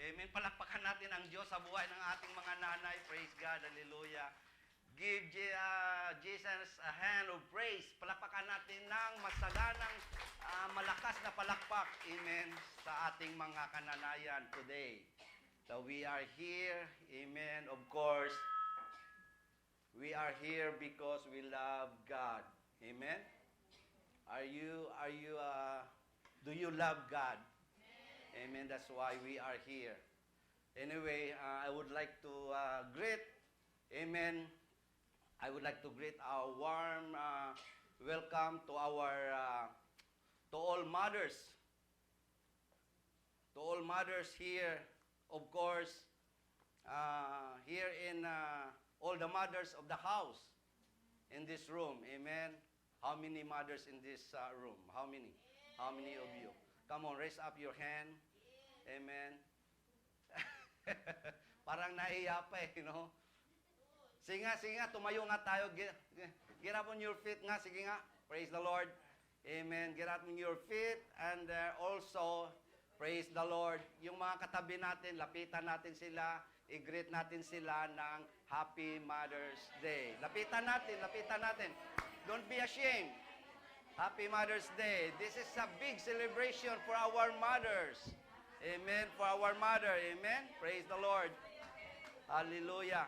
Amen. Palakpakan natin ang Diyos sa buhay ng ating mga nanay. Praise God. Hallelujah. Give Jesus a hand of praise. Palakpakan natin ng masaganang malakas na palakpak. Amen. Sa ating mga kananayan today. So we are here. Amen. Of course, we are here because we love God. Amen. Do you love God? Amen. That's why we are here. Anyway, I would like to greet, amen. I would like to greet our warm welcome to to all mothers. To all mothers here, of course, here in all the mothers of the house in this room. Amen. How many mothers in this room? How many? How many of you? Come on, raise up your hand. Amen. Parang nahiya pa you know. Sige nga, tumayo nga tayo. Get up on your feet nga, sige nga. Praise the Lord. Amen. Get up on your feet and also, praise the Lord. Yung mga katabi natin, lapitan natin sila, i-greet natin sila ng Happy Mother's Day. Lapitan natin. Don't be ashamed. Happy Mother's Day. This is a big celebration for our mothers. Amen. For our mother. Amen. Praise the Lord. Hallelujah.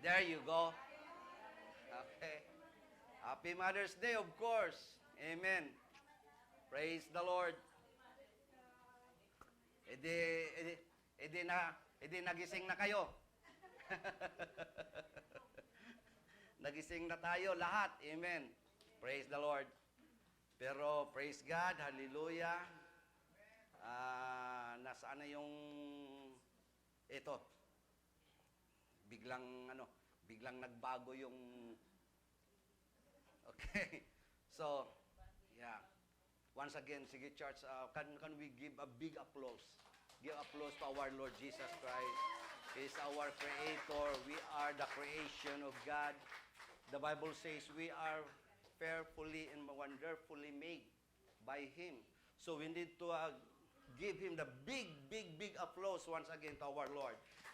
There you go. Okay. Happy Mother's Day, of course. Amen. Praise the Lord. Edi nagising na kayo. Nagising na tayo lahat. Amen. Praise the Lord. Pero praise God, hallelujah. Nasaan na yung ito? Biglang nagbago yung okay. So, yeah. Once again, sige church, can we give a big applause? Give applause to our Lord Jesus Christ. He is our creator. We are the creation of God. The Bible says we are fearfully and wonderfully made by Him. So we need to give Him the big applause once again to our Lord.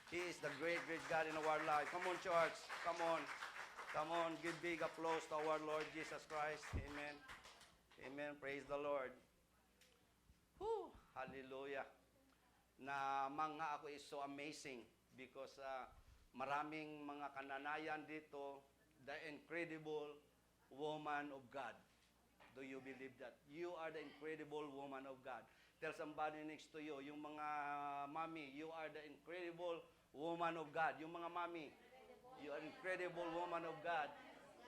He is the great God in our life. Come on, church. Come on. Give big applause to our Lord Jesus Christ. Amen. Amen. Praise the Lord. Whew. Hallelujah. Na mga ako is so amazing because maraming mga kananayan dito, the incredible woman of God. Do you believe that? You are the incredible woman of God. Tell somebody next to you, yung mga mommy, you are the incredible woman of God. Yung mga mommy, you are incredible woman of God.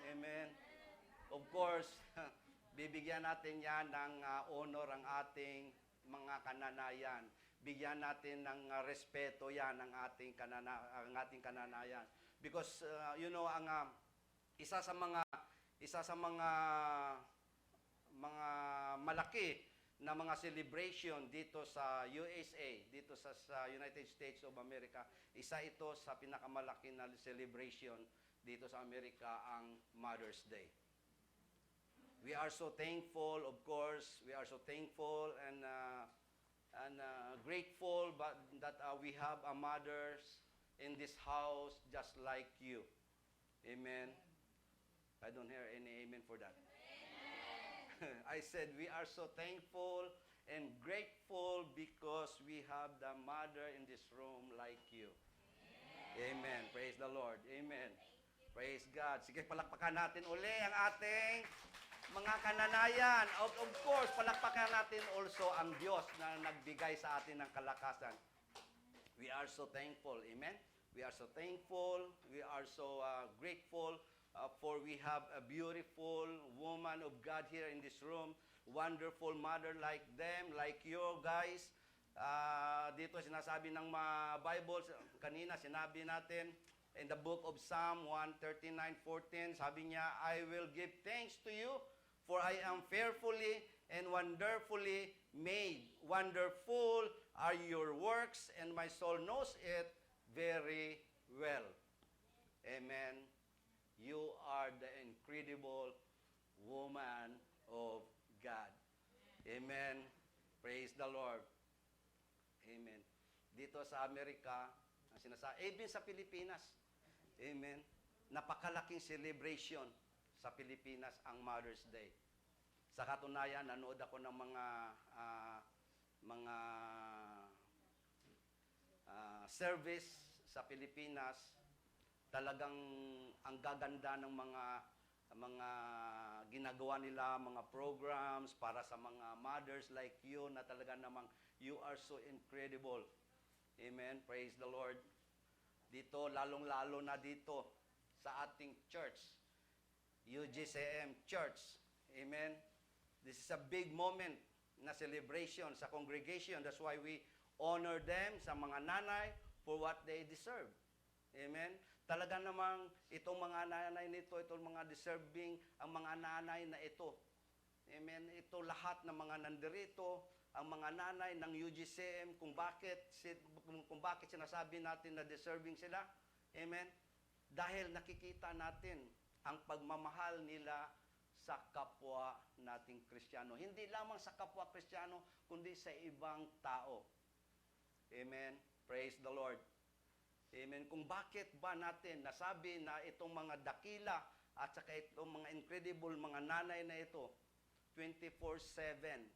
Amen. Of course, bibigyan natin yan ng honor ang ating mga kananayan. Bigyan natin ng respeto yan ang ating kananayan. Because, ang isa sa mga malaki na mga celebration dito sa USA, dito sa United States of America, isa ito sa pinakamalaki na celebration dito sa Amerika, ang Mother's Day. We are so thankful, of course. We are so thankful and grateful that we have a mothers in this house just like you. Amen. I don't hear any amen for that. I said we are so thankful and grateful because we have the mother in this room like you. Amen. Praise the Lord. Amen. Praise God. Sige, palakpakan natin uli ang ating mga kananayan. Of course, palakpakan natin also ang Diyos na nagbigay sa atin ng kalakasan. We are so thankful. Amen. We are so thankful. We are so grateful for we have a beautiful woman of God here in this room. Wonderful mother like them, like you guys. Dito sinasabi ng mga Bibles, kanina sinabi natin, in the book of Psalm 139:14, sabi niya, I will give thanks to you, for I am fearfully and wonderfully made. Wonderful are your works, and my soul knows it very well. Amen. You are the incredible woman of God. Amen. Praise the Lord. dito sa Amerika, ang even sa Pilipinas. Amen. Napakalaking celebration sa Pilipinas ang Mother's Day. Sa katunayan, nanood ako ng mga service sa Pilipinas. Talagang ang gaganda ng mga ginagawa nila, mga programs para sa mga mothers like you na talaga namang you are so incredible. Amen. Praise the Lord. Dito, lalong-lalo na dito sa ating church, UGCM Church. Amen. This is a big moment na celebration sa congregation. That's why we honor them sa mga nanay for what they deserve. Amen. Talaga namang itong mga nanay nito, itong mga deserving, ang mga nanay na ito. Amen. Ito lahat ng mga nandirito, ang mga nanay ng UGCM, kung bakit sinasabi natin na deserving sila. Amen. Dahil nakikita natin ang pagmamahal nila sa kapwa nating Kristiyano. Hindi lamang sa kapwa Kristiyano, kundi sa ibang tao. Amen. Praise the Lord. Amen. Kung bakit ba natin nasabi na itong mga dakila at saka itong mga incredible mga nanay na ito, 24/7.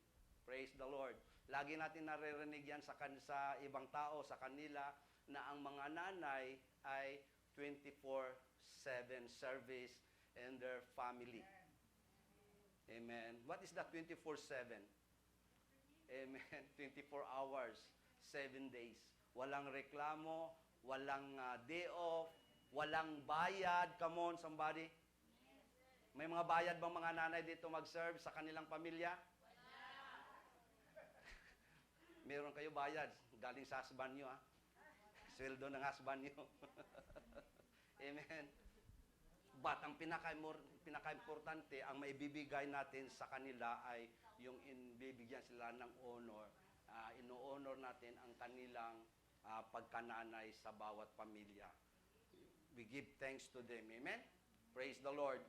Praise the Lord. Lagi natin naririnig yan sa ibang tao, sa kanila, na ang mga nanay ay 24/7 service in their family. Amen. What is that 24/7? Amen. 24 hours, 7 days. Walang reklamo, walang day off, walang bayad. Come on, somebody. May mga bayad bang mga nanay dito mag-serve sa kanilang pamilya? Meron kayo bayad. Galing sa husband nyo, ha? Sweldo ng husband nyo. Amen. But ang pinaka-importante, ang maibibigay natin sa kanila ay yung bibigyan sila ng honor. Ino-honor natin ang kanilang pagkananay sa bawat pamilya. We give thanks to them. Amen? Praise the Lord.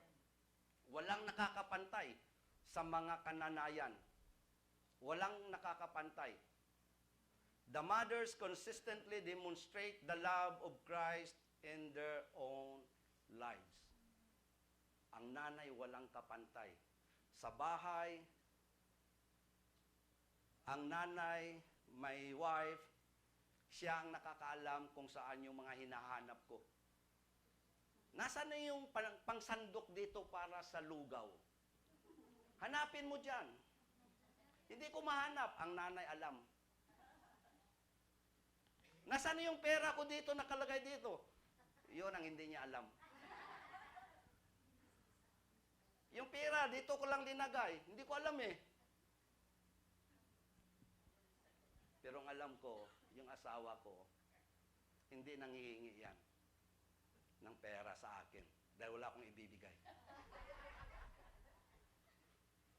Walang nakakapantay sa mga kananayan. Walang nakakapantay. The mothers consistently demonstrate the love of Christ in their own lives. Ang nanay walang kapantay. Sa bahay, ang nanay, my wife, siya ang nakakaalam kung saan yung mga hinahanap ko. Nasaan na yung pangsandok dito para sa lugaw? Hanapin mo dyan. Hindi ko mahanap. Ang nanay alam. Nasaan na yung pera ko dito, nakalagay dito? Yun ang hindi niya alam. Yung pera, dito ko lang linagay. Hindi ko alam eh. Pero ang alam ko, yung asawa ko, hindi nanghihingi yan ng pera sa akin dahil wala akong ibibigay.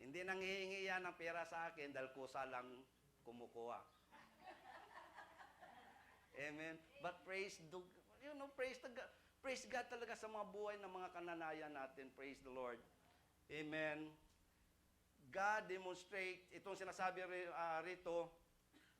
Hindi nanghihingi yan ng pera sa akin dahil kusa lang kumukuha. Amen. But praise God talaga sa mga buhay ng mga kananayan natin. Praise the Lord. Amen. God demonstrate, itong sinasabi rito,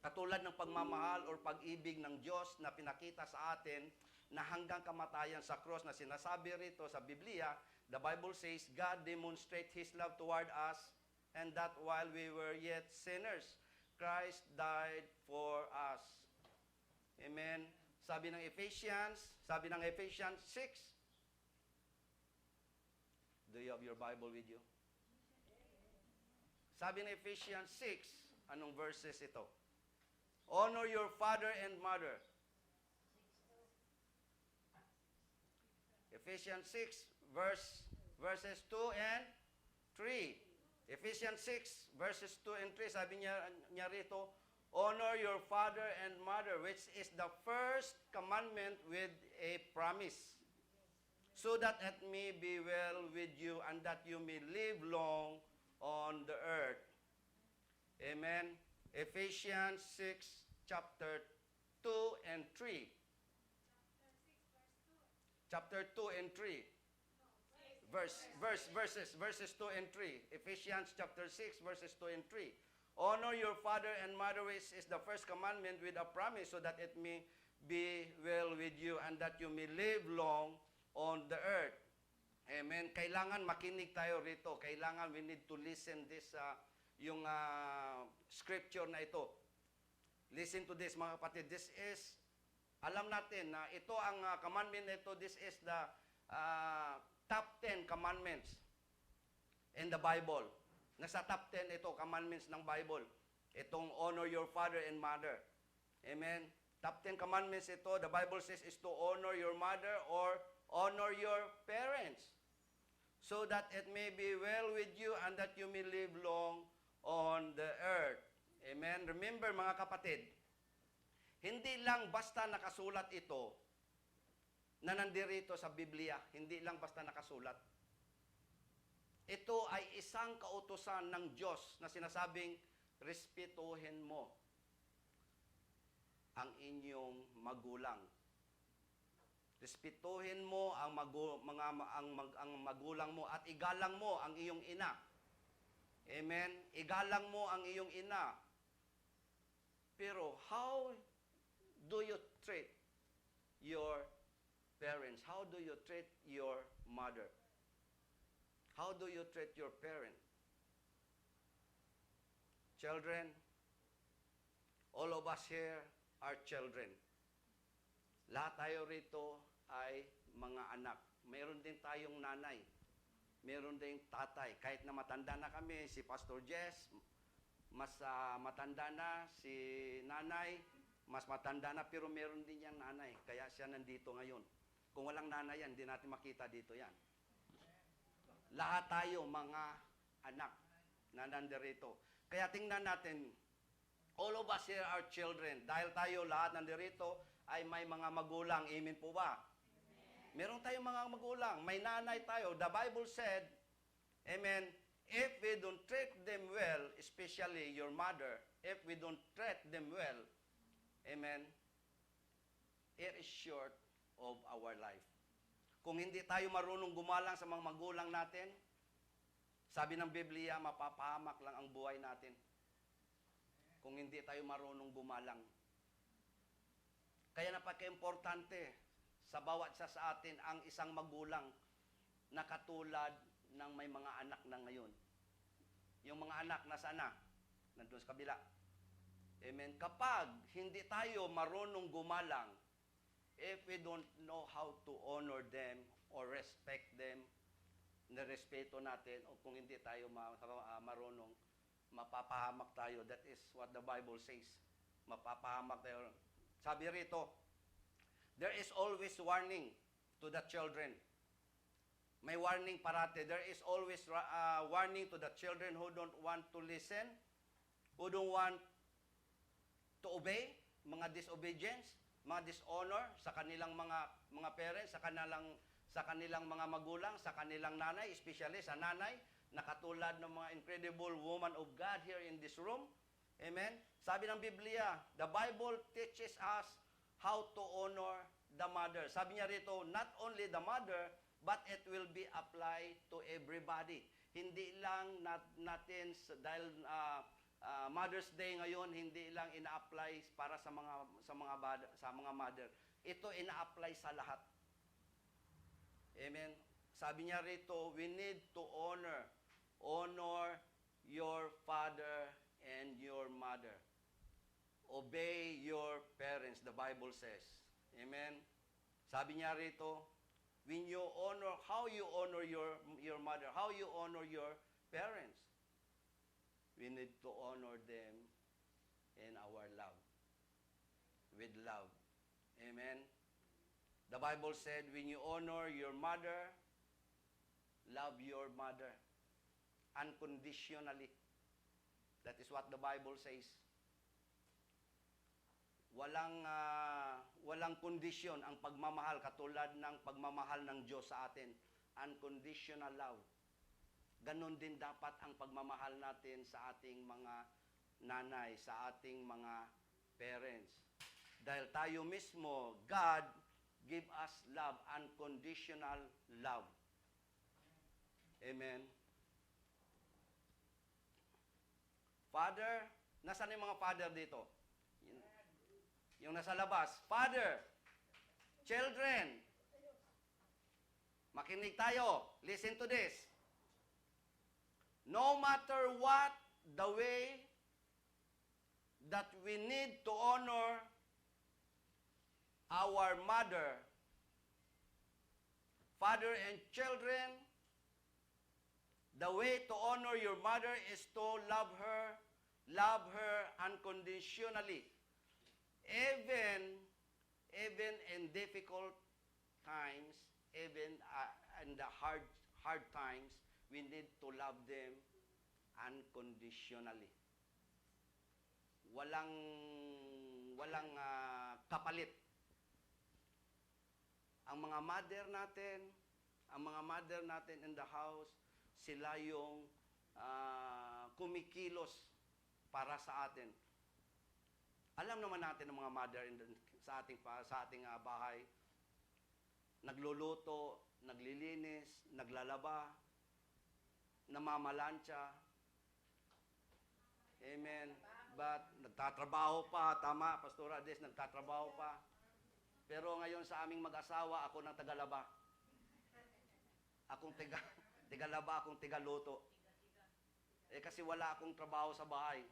katulad ng pagmamahal or pag-ibig ng Diyos na pinakita sa atin na hanggang kamatayan sa cross na sinasabi rito sa Biblia, the Bible says, God demonstrate His love toward us and that while we were yet sinners, Christ died for us. Amen. Sabi ng Ephesians 6. Do you have your Bible with you? Sabi ng Ephesians 6, anong verses ito? Honor your father and mother. Ephesians 6, verses 2 and 3. Ephesians 6, verses 2 and 3, sabi niya rito, honor your father and mother, which is the first commandment with a promise, so that it may be well with you and that you may live long on the earth. Amen. Ephesians 6, chapter 2 and 3. Chapter 2 and 3. Verses 2 and 3. Ephesians chapter 6, verses 2 and 3. Honor your father and mother, which is the first commandment with a promise, so that it may be well with you and that you may live long on the earth. Amen. Kailangan makinig tayo rito. Kailangan we need to listen this yung scripture na ito. Listen to this, mga kapatid. This is, alam natin na ito ang commandment na ito, this is the top 10 commandments in the Bible. Nasa top 10 ito, commandments ng Bible. Itong honor your father and mother. Amen. Top 10 commandments ito, the Bible says, is to honor your mother or honor your parents, so that it may be well with you and that you may live long on the earth. Amen. Remember, mga kapatid, hindi lang basta nakasulat ito na nandirito sa Biblia. Hindi lang basta nakasulat. Ito ay isang kautusan ng Diyos na sinasabing, respetuhin mo ang inyong magulang. Respetuhin mo ang magulang mo at igalang mo ang iyong ina. Amen? Igalang mo ang iyong ina. Pero how do you treat your parents? How do you treat your mother? How do you treat your parent? Children, all of us here are children. Lahat tayo rito ay mga anak. Meron din tayong nanay. Meron din tatay. Kahit na matanda na kami, si Pastor Jess, mas matanda na, si nanay, mas matanda na, pero meron din yan nanay. Kaya siya nandito ngayon. Kung walang nanay yan, hindi natin makita dito yan. Lahat tayo mga anak na nandirito. Kaya tingnan natin, all of us here are children. Dahil tayo lahat nandirito ay may mga magulang. Amen po ba? Meron tayong mga magulang. May nanay tayo. The Bible said, amen, if we don't treat them well, especially your mother, if we don't treat them well, amen, it is short of our life. Kung hindi tayo marunong gumalang sa mga magulang natin, sabi ng Biblia, mapapahamak lang ang buhay natin. Kung hindi tayo marunong gumalang. Kaya napaka-importante sa bawat isa sa atin ang isang magulang na katulad ng may mga anak na ngayon. Yung mga anak nasaan na? Nandun sa kabila. Amen. Kapag hindi tayo marunong gumalang, if we don't know how to honor them or respect them, nirespeto natin, o kung hindi tayo marunong, mapapahamak tayo. That is what the Bible says. Mapapahamak tayo. Sabi rito, there is always warning to the children. May warning parate. There is always warning to the children who don't want to listen, who don't want to obey, mga disobedience, mga dishonor sa kanilang mga parents, sa kanilang mga magulang, sa kanilang nanay, especially sa nanay, na katulad ng mga incredible woman of God here in this room. Amen? Sabi ng Biblia, the Bible teaches us how to honor the mother. Sabi niya rito, not only the mother, but it will be applied to everybody. Hindi lang natin, dahil Mother's Day ngayon, hindi lang ina-apply para sa mga mother. Ito ina-apply sa lahat. Amen. Sabi niya rito, we need to honor your father and your mother. Obey your parents, the Bible says. Amen. Sabi niya rito, when you honor, how you honor your mother, how you honor your parents. We need to honor them in our love. With love. Amen. The Bible said, when you honor your mother, love your mother unconditionally. That is what the Bible says. Walang kondisyon ang pagmamahal katulad ng pagmamahal ng Diyos sa atin. Unconditional love. Ganon din dapat ang pagmamahal natin sa ating mga nanay, sa ating mga parents. Dahil tayo mismo, God give us love, unconditional love. Amen. Father, nasaan yung mga father dito? Yung nasa labas. Father, children, makinig tayo. Listen to this. No matter what the way that we need to honor our mother, father and children, the way to honor your mother is to love her unconditionally. Even in difficult times, even in the hard times, we need to love them unconditionally. Walang kapalit. Ang mga mother natin in the house, sila yung kumikilos para sa atin. Alam naman natin ang mga mother sa ating bahay, nagluluto, naglilinis, naglalaba, namamalansya. Amen. But nagtatrabaho pa, tama, Pastor Ades, nagtatrabaho pa. Pero ngayon sa aming mag-asawa, ako nang tagalaba. Akong tigalaba, akong tigaluto. Kasi wala akong trabaho sa bahay.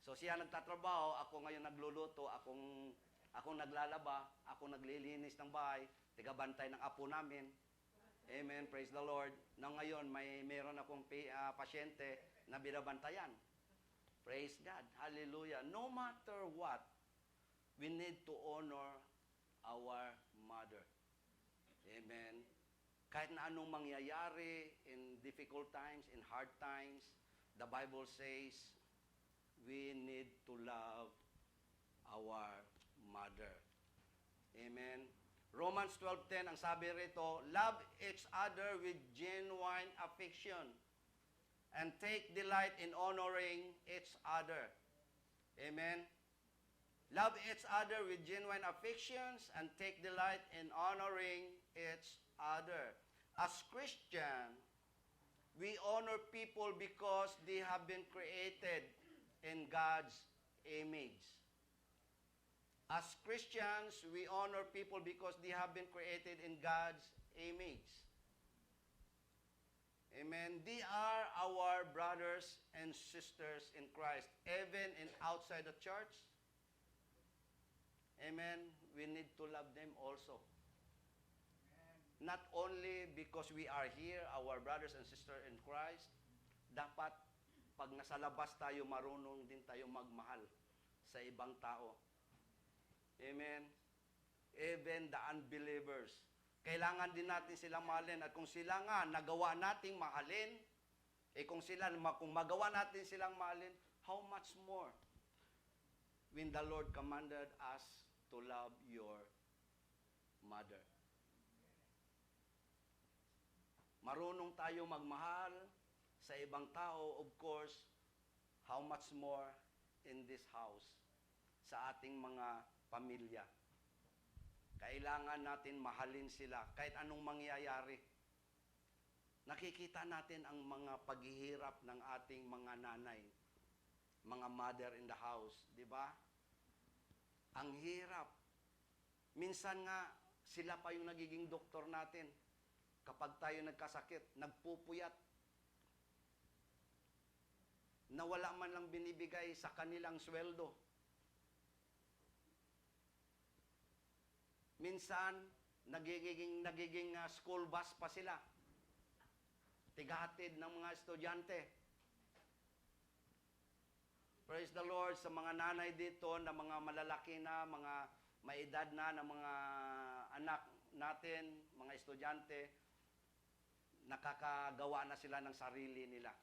So siya nagtatrabaho, ako ngayon nagluluto, akong naglalaba, akong naglilinis ng bahay, tigabantay ng apo namin. Amen, praise the Lord. Na ngayon, mayroon akong pasyente na binabantayan. Praise God, hallelujah. No matter what, we need to honor our mother. Amen. Kahit na anong mangyayari in difficult times, in hard times, the Bible says, we need to love our mother. Amen. Romans 12:10, ang sabi rito, love each other with genuine affection and take delight in honoring each other. Amen. Love each other with genuine affections and take delight in honoring each other. As Christians, we honor people because they have been created in God's image. As Christians, we honor people because they have been created in God's image. Amen. They are our brothers and sisters in Christ, even in outside the church. Amen. We need to love them also. Not only because we are here, our brothers and sisters in Christ, dapat pag nasa labas tayo, marunong din tayo magmahal sa ibang tao. Amen. Even the unbelievers. Kailangan din natin silang mahalin. At kung sila nga nagawa nating mahalin, kung magawa natin silang mahalin, how much more when the Lord commanded us to love your mother. Marunong tayo magmahal sa ibang tao, of course, how much more in this house, sa ating mga pamilya. Kailangan natin mahalin sila kahit anong mangyayari. Nakikita natin ang mga paghihirap ng ating mga nanay, mga mother in the house, di ba? Ang hirap. Minsan nga, sila pa yung nagiging doktor natin. Kapag tayo nagkasakit, nagpupuyat. Na wala man lang binibigay sa kanilang sweldo. Minsan, nagiging school bus pa sila. Tigahatid ng mga estudyante. Praise the Lord sa mga nanay dito na mga malalaki na, mga may edad na ng mga anak natin, mga estudyante, nakakagawa na sila ng sarili nila.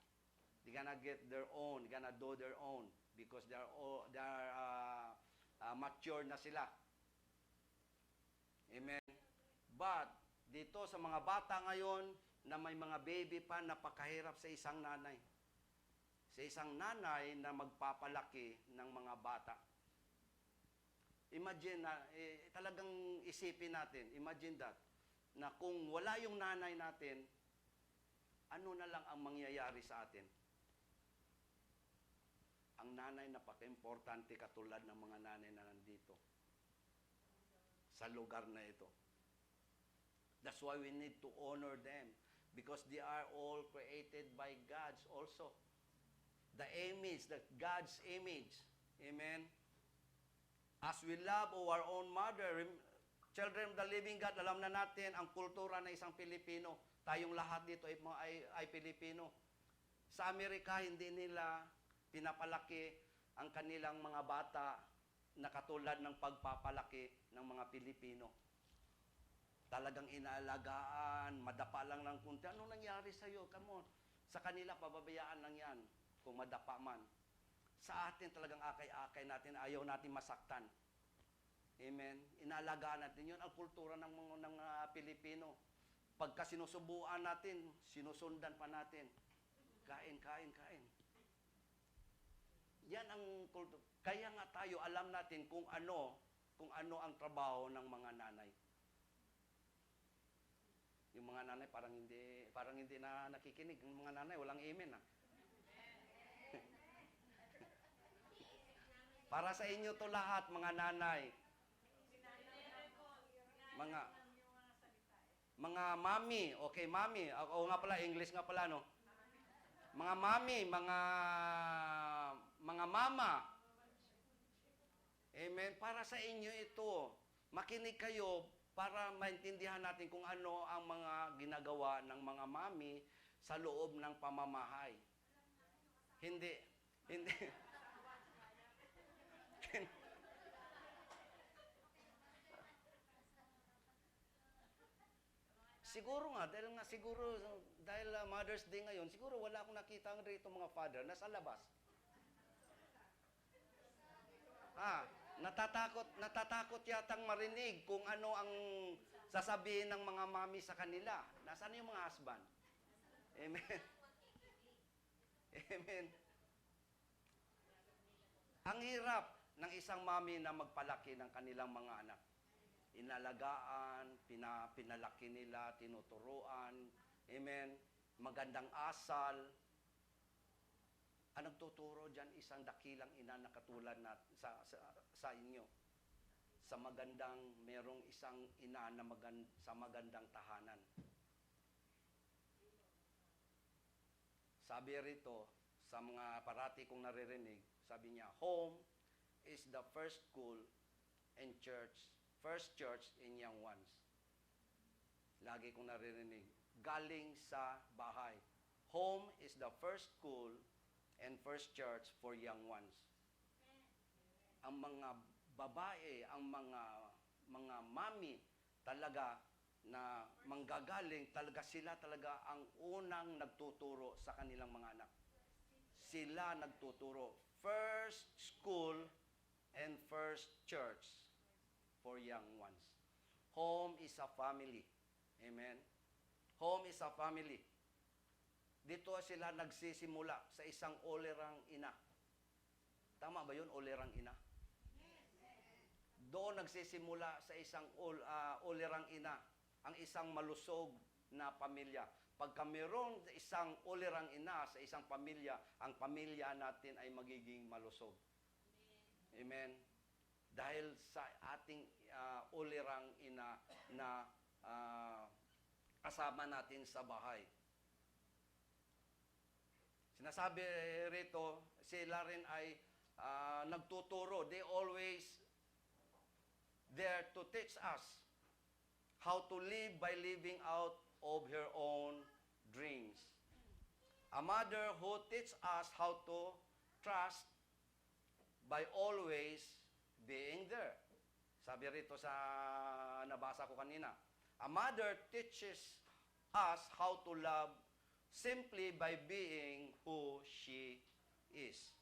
They're gonna get their own, they're gonna do their own because they're mature na sila. Amen. But, dito sa mga bata ngayon, na may mga baby pa, napakahirap sa isang nanay. Sa isang nanay na magpapalaki ng mga bata. Imagine na, talagang isipin natin, imagine that, na kung wala yung nanay natin, ano na lang ang mangyayari sa atin? nanay napaka-importante katulad ng mga nanay na nandito sa lugar na ito. That's why we need to honor them because they are all created by God's also. The image, God's image. Amen? As we love our own mother, children of the living God, alam na natin ang kultura ng isang Pilipino. Tayong lahat dito ay Pilipino. Sa Amerika, hindi nila pinapalaki ang kanilang mga bata na katulad ng pagpapalaki ng mga Pilipino. Talagang inaalagaan, madapa lang ng kunti. Ano nangyari sa'yo? Come on. Sa kanila, pababayaan lang yan kung madapa man. Sa atin talagang akay-akay natin, ayaw natin masaktan. Amen? Inaalagaan natin yun. Ang kultura ng Pilipino. Pagka sinusubuan natin, sinusundan pa natin. Kain, kain, kain. Yan ang kultura. Kaya nga tayo alam natin kung ano ang trabaho ng mga nanay. Yung mga nanay parang hindi na nakikinig. Yung mga nanay walang amen. Para sa inyo to lahat, mga nanay. Mga mami. Okay, mami. O nga pala, English nga pala, no? Mga mami, mga mama. Amen. Para sa inyo ito. Makinig kayo para maintindihan natin kung ano ang mga ginagawa ng mga mami sa loob ng pamamahay. Hindi. Siguro nga, dahil Mother's Day ngayon, siguro wala akong nakita rito mga father, nasa labas. Natatakot yatang marinig kung ano ang sasabihin ng mga mami sa kanila. Nasaan yung mga husband? Amen. Amen. Ang hirap ng isang mami na magpalaki ng kanilang mga anak. Inalagaan, pinalaki nila, tinuturuan. Amen. Magandang asal. Ang nagtuturo dyan, isang dakilang ina na katulad na sa inyo. Merong isang ina na sa magandang tahanan. Sabi rito, sa mga parati kong naririnig, sabi niya, home is the first school and first church in young ones. Lagi kong naririnig, galing sa bahay. Home is the first school and first church for young ones. Ang mga babae, ang mga mami talaga na manggagaling, talaga sila talaga ang unang nagtuturo sa kanilang mga anak. Sila nagtuturo. First school and first church for young ones. Home is a family. Amen? Home is a family. Dito sila nagsisimula sa isang olerang ina. Tama ba yun, olerang ina? Doon nagsisimula sa isang olerang ina, ang isang malusog na pamilya. Pagka mayroong isang olerang ina sa isang pamilya, ang pamilya natin ay magiging malusog. Amen? Dahil sa ating olerang ina na kasama natin sa bahay. Sinasabi rito, sila rin ay nagtuturo. They always there to teach us how to live by living out of her own dreams. A mother who teaches us how to trust by always being there. Sabi rito sa nabasa ko kanina. A mother teaches us how to love simply by being who she is.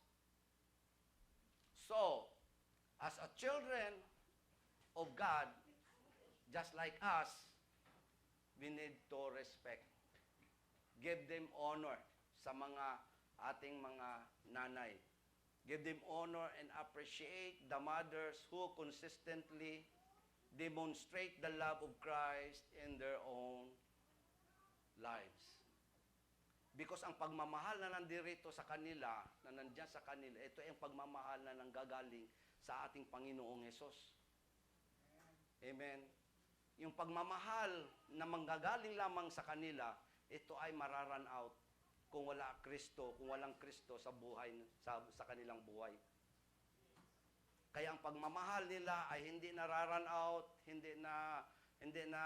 So, as a children of God, just like us, we need to respect. Give them honor sa ating mga nanay. Give them honor and appreciate the mothers who consistently demonstrate the love of Christ in their own lives. Because ang pagmamahal na nandirito sa kanila, na nandyan sa kanila, ito ay ang pagmamahal na nanggagaling sa ating Panginoong Hesus. Amen. Yung pagmamahal na manggagaling lamang sa kanila, ito ay mararan out kung wala Kristo, kung walang Kristo sa buhay, sa kanilang buhay. Kaya ang pagmamahal nila ay hindi nararan out, hindi na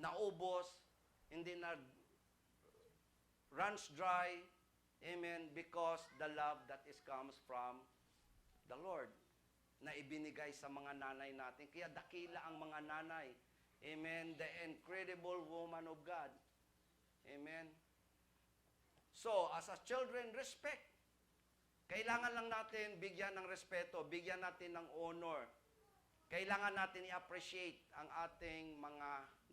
naubos, hindi na runs dry. Amen. Because the love that comes from the Lord na ibinigay sa mga nanay natin. Kaya dakila ang mga nanay. Amen. The incredible woman of God. Amen. So, as a children, respect. Kailangan lang natin bigyan ng respeto, bigyan natin ng honor. Kailangan natin i-appreciate ang ating mga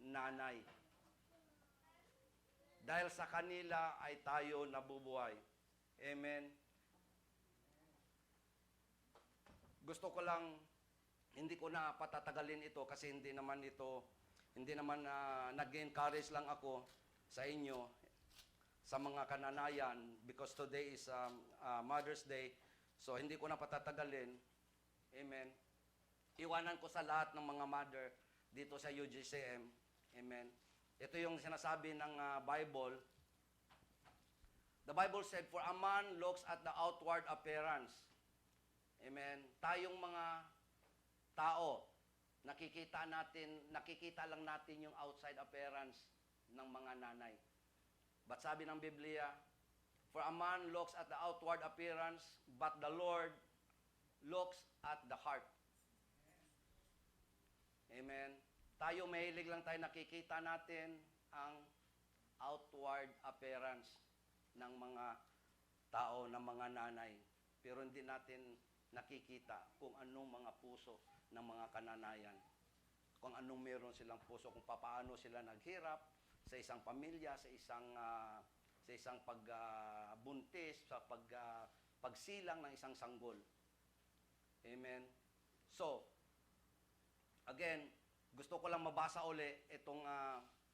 nanay. Dahil sa kanila ay tayo nabubuhay. Amen. Gusto ko lang, hindi ko na patatagalin ito kasi hindi naman nag-encourage lang ako sa inyo, sa mga kananayan, because today is Mother's Day, so hindi ko na patatagalin. Amen. Iwanan ko sa lahat ng mga mother dito sa UGCM. Amen. Ito yung sinasabi ng Bible. The Bible said, for a man looks at the outward appearance. Amen. Tayong mga tao, nakikita lang natin yung outside appearance ng mga nanay. But sabi ng Biblia, for a man looks at the outward appearance, but the Lord looks at the heart. Amen. Tayo, mahilig lang tayo, nakikita natin ang outward appearance ng mga tao, ng mga nanay. Pero hindi natin nakikita kung anong mga puso ng mga kananayan. Kung anong meron silang puso, kung paano sila naghirap sa isang pamilya, sa isang pagbuntis, sa pagsilang ng isang sanggol. Amen. So, again, gusto ko lang mabasa uli itong,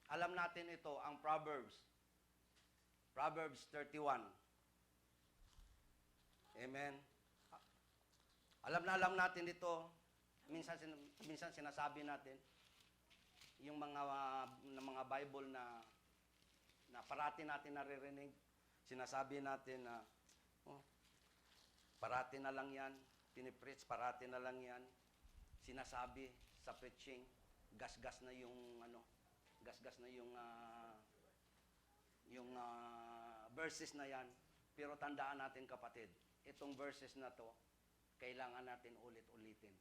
alam natin ito, ang Proverbs. Proverbs 31. Amen. Alam natin ito. Minsan sinasabi natin, yung mga Bible na parati natin naririnig, sinasabi natin na, parati na lang yan, pinipreach, parati na lang yan, sinasabi sa preaching, gasgas na yung verses na yan. Pero tandaan natin, kapatid, itong verses na to, kailangan natin ulit-ulitin.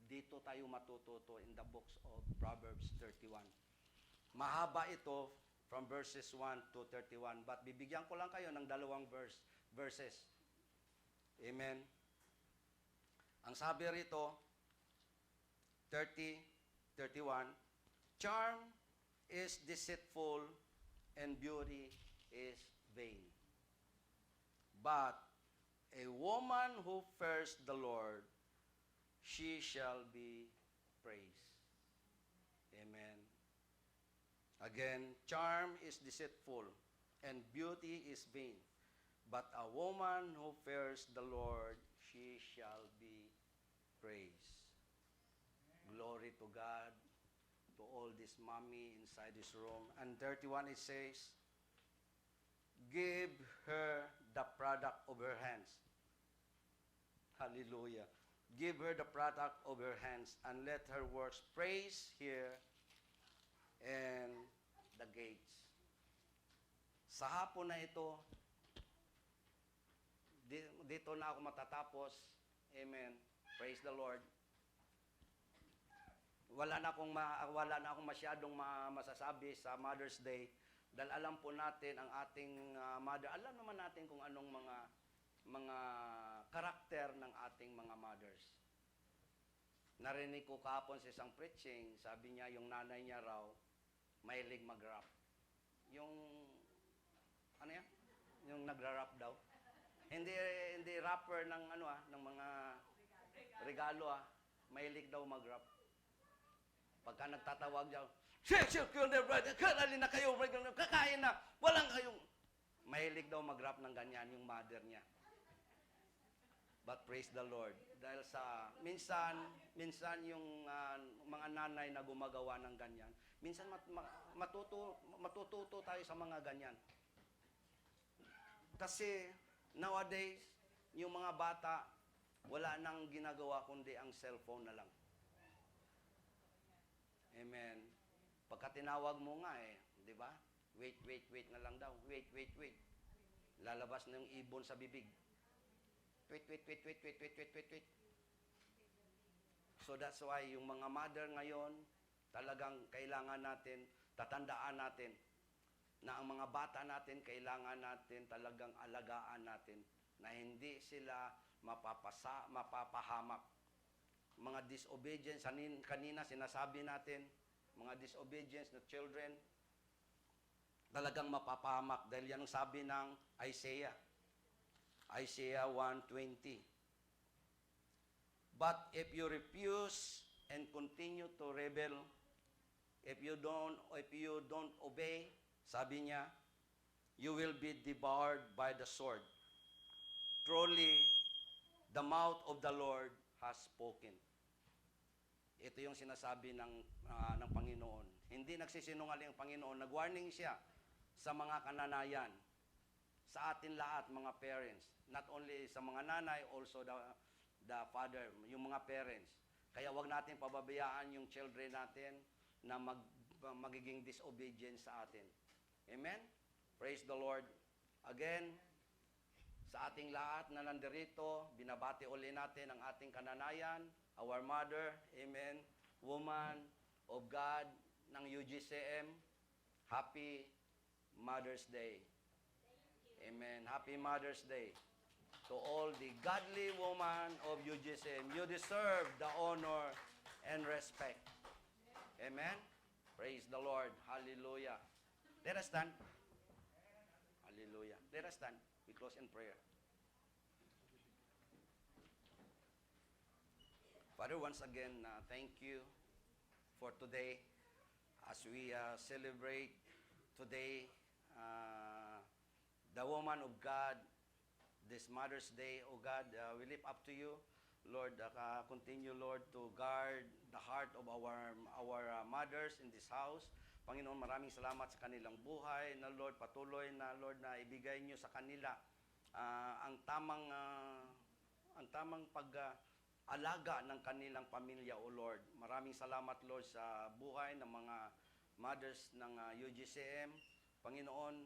Dito tayo matututo in the books of Proverbs 31. Mahaba ito from verses 1 to 31, but bibigyan ko lang kayo ng dalawang verses. Amen. Ang sabi rito, 31, charm is deceitful and beauty is vain. But a woman who fears the Lord, she shall be praised. Amen. Again, charm is deceitful and beauty is vain. But a woman who fears the Lord, she shall be praised. Glory to God, to all this mommy inside this room. And 31 it says, give her the product of her hands. Hallelujah. Give her the product of her hands, and let her works praise here and the gates. Sa hapon na ito, dito na ako matatapos. Amen. Praise the Lord. Wala na akong masyadong masasabi sa Mother's Day, dahil alam po natin ang ating mother. Alam naman natin kung anong mga karakter ng ating mga mothers. Narinig ko kahapon sa isang preaching, sabi niya yung nanay niya raw, mahilig mag-rap. Yung, ano yan? Yung nagra-rap daw. Hindi rapper ng ng mga regalo mahilig daw mag-rap. Pagka nagtatawag daw, Share kill their brother. Karali na kayo, kakain na. Walang kayong... Mahilig daw mag-rap ng ganyan yung mother niya. But praise the Lord. Dahil sa, minsan yung mga nanay na gumagawa ng ganyan, minsan matututo tayo sa mga ganyan. Kasi nowadays, yung mga bata, wala nang ginagawa kundi ang cellphone na lang. Amen. Pagka tinawag mo nga di ba? Wait na lang daw. Wait. Lalabas na yung ibon sa bibig. Wait. So that's why yung mga mother ngayon, talagang kailangan natin, tatandaan natin, na ang mga bata natin, kailangan natin talagang alagaan natin, na hindi sila mapapahamak. Mga disobedience, kanina sinasabi natin, mga disobedience na children, talagang mapapahamak. Dahil yan ang sabi ng Isaiah 1:20. But if you refuse and continue to rebel, if you don't obey, sabi niya, you will be devoured by the sword. Truly, the mouth of the Lord has spoken. Ito yung sinasabi ng Panginoon. Hindi nagsisinungaling ang Panginoon. Nag-warning siya sa mga kananayan, sa atin lahat, mga parents. Not only sa mga nanay, also the father, yung mga parents. Kaya wag natin pababayaan yung children natin na magiging disobedient sa atin. Amen? Praise the Lord. Again, sa ating lahat na nandirito, binabati uli natin ang ating kananayan, our mother, amen, woman of God ng UGCM. Happy Mother's Day. Amen. Happy Mother's Day. To all the godly woman of UGCM, you deserve the honor and respect. Amen. Praise the Lord. Hallelujah. Let us stand. Hallelujah. Let us stand. We close in prayer. Father, once again, thank you for today as we celebrate today the woman of God, this Mother's Day. Oh God, we lift up to you, Lord. Continue, Lord, to guard the heart of our mothers in this house. Panginoon, maraming salamat sa kanilang buhay na, Lord, patuloy na, Lord, na ibigay niyo sa kanila ang tamang pag-alaga ng kanilang pamilya, O Lord. Maraming salamat, Lord, sa buhay ng mga mothers ng UGCM. Panginoon,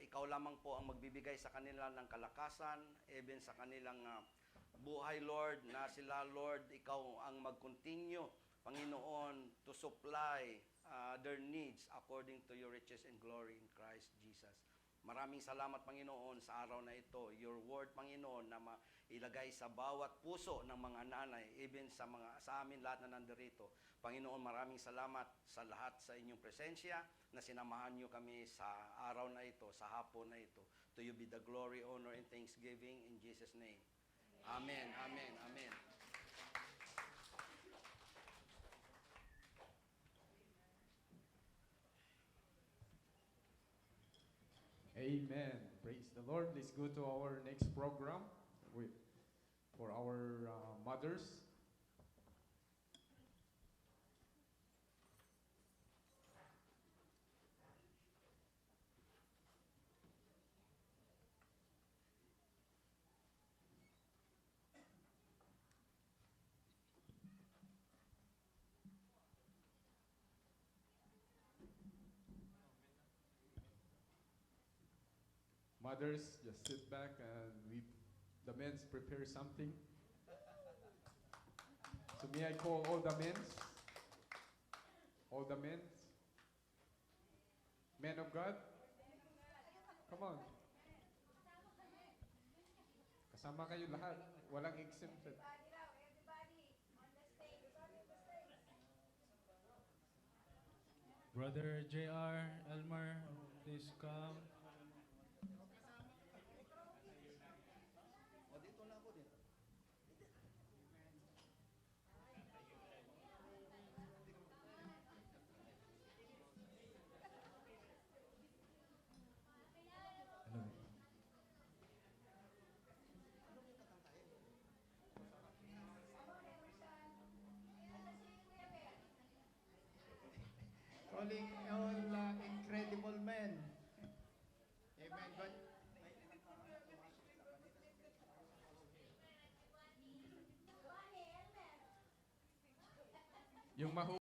ikaw lamang po ang magbibigay sa kanila ng kalakasan, even sa kanilang buhay, Lord, na sila, Lord, ikaw ang mag-continue, Panginoon, to supply their needs according to your riches and glory in Christ Jesus. Maraming salamat, Panginoon, sa araw na ito. Your word, Panginoon, na ilagay sa bawat puso ng mga nanay, even sa amin lahat na nandirito. Panginoon, maraming salamat sa lahat sa inyong presensya na sinamahan niyo kami sa araw na ito, sa hapon na ito. To you be the glory, honor, and thanksgiving in Jesus' name. Amen, amen, amen. Amen. Praise the Lord. Let's go to our next program for our mothers. Mothers, just sit back and the men prepare something. So may I call all the men? All the men? Men of God? Come on. Kasama kayo lahat. Walang exempted. Brother JR, Elmer, please come. Calling all incredible men. Amen. God. Yung